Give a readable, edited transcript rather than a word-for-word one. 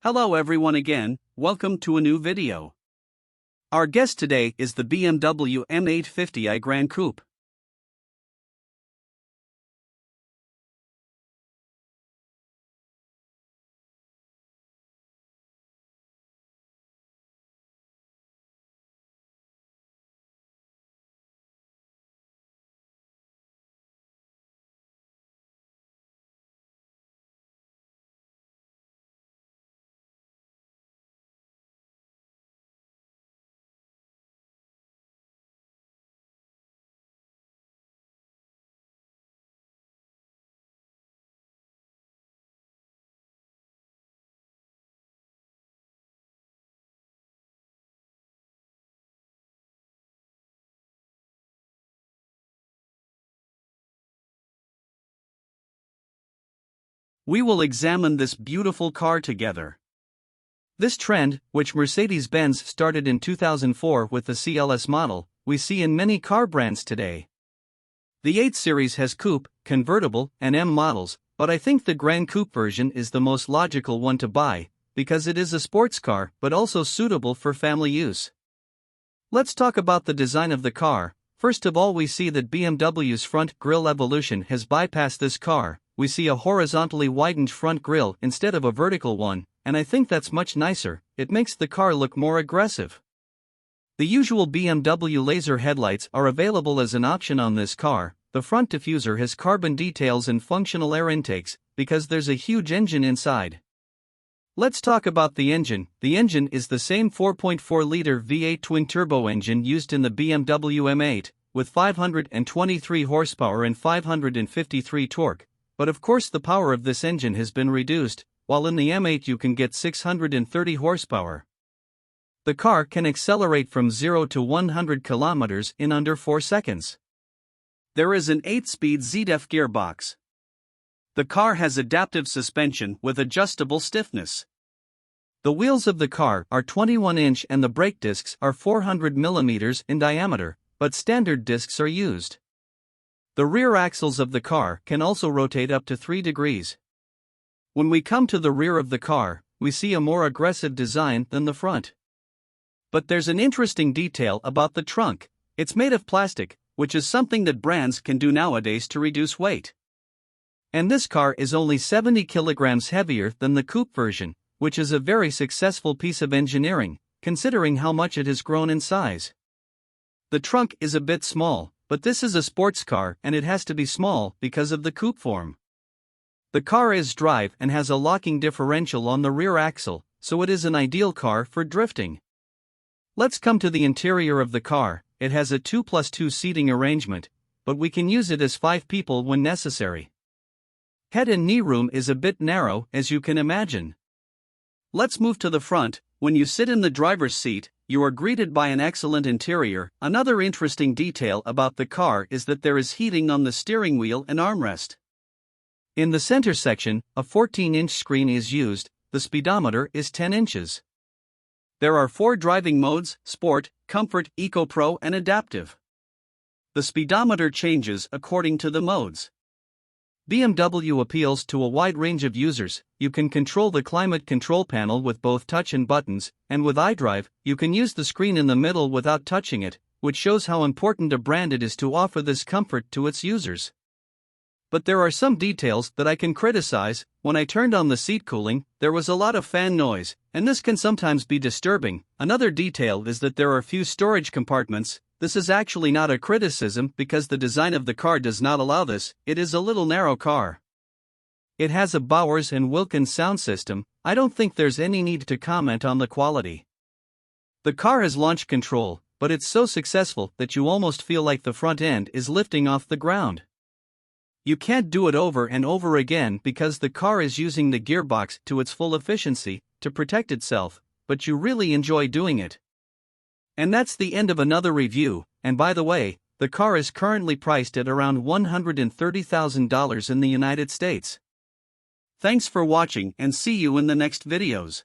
Hello everyone again, welcome to a new video. Our guest today is the BMW M850i Gran Coupe. We will examine this beautiful car together. This trend, which Mercedes-Benz started in 2004 with the CLS model, we see in many car brands today. The 8 Series has coupe, convertible, and M models, but I think the Gran Coupe version is the most logical one to buy, because it is a sports car but also suitable for family use. Let's talk about the design of the car. First of all, we see that BMW's front grille evolution has bypassed this car. We see a horizontally widened front grille instead of a vertical one, and I think that's much nicer. It makes the car look more aggressive. The usual BMW laser headlights are available as an option on this car. The front diffuser has carbon details and functional air intakes, because there's a huge engine inside. Let's talk about the engine. The engine is the same 4.4-liter V8 twin-turbo engine used in the BMW M8, with 523 horsepower and 553 torque. But of course the power of this engine has been reduced, while in the M8 you can get 630 horsepower. The car can accelerate from 0 to 100 kilometers in under 4 seconds. There is an 8-speed ZDEF gearbox. The car has adaptive suspension with adjustable stiffness. The wheels of the car are 21-inch and the brake discs are 400 mm in diameter, but standard discs are used. The rear axles of the car can also rotate up to 3 degrees. When we come to the rear of the car, we see a more aggressive design than the front. But there's an interesting detail about the trunk. It's made of plastic, which is something that brands can do nowadays to reduce weight. And this car is only 70 kilograms heavier than the coupe version, which is a very successful piece of engineering, considering how much it has grown in size. The trunk is a bit small, but this is a sports car and it has to be small because of the coupe form. The car is drive and has a locking differential on the rear axle, so it is an ideal car for drifting. Let's come to the interior of the car. It has a 2+2 seating arrangement, but we can use it as 5 people when necessary. Head and knee room is a bit narrow, as you can imagine. Let's move to the front. When you sit in the driver's seat, you are greeted by an excellent interior. Another interesting detail about the car is that there is heating on the steering wheel and armrest. In the center section, a 14-inch screen is used. The speedometer is 10 inches. There are 4 driving modes: Sport, Comfort, Eco Pro and Adaptive. The speedometer changes according to the modes. BMW appeals to a wide range of users. You can control the climate control panel with both touch and buttons, and with iDrive, you can use the screen in the middle without touching it, which shows how important a brand it is to offer this comfort to its users. But there are some details that I can criticize. When I turned on the seat cooling, there was a lot of fan noise, and this can sometimes be disturbing. Another detail is that there are few storage compartments. This is actually not a criticism because the design of the car does not allow this. It is a little narrow car. It has a Bowers & Wilkins sound system. I don't think there's any need to comment on the quality. The car has launch control, but it's so successful that you almost feel like the front end is lifting off the ground. You can't do it over and over again because the car is using the gearbox to its full efficiency to protect itself, but you really enjoy doing it. And that's the end of another review. And by the way, the car is currently priced at around $130,000 in the United States. Thanks for watching and see you in the next videos.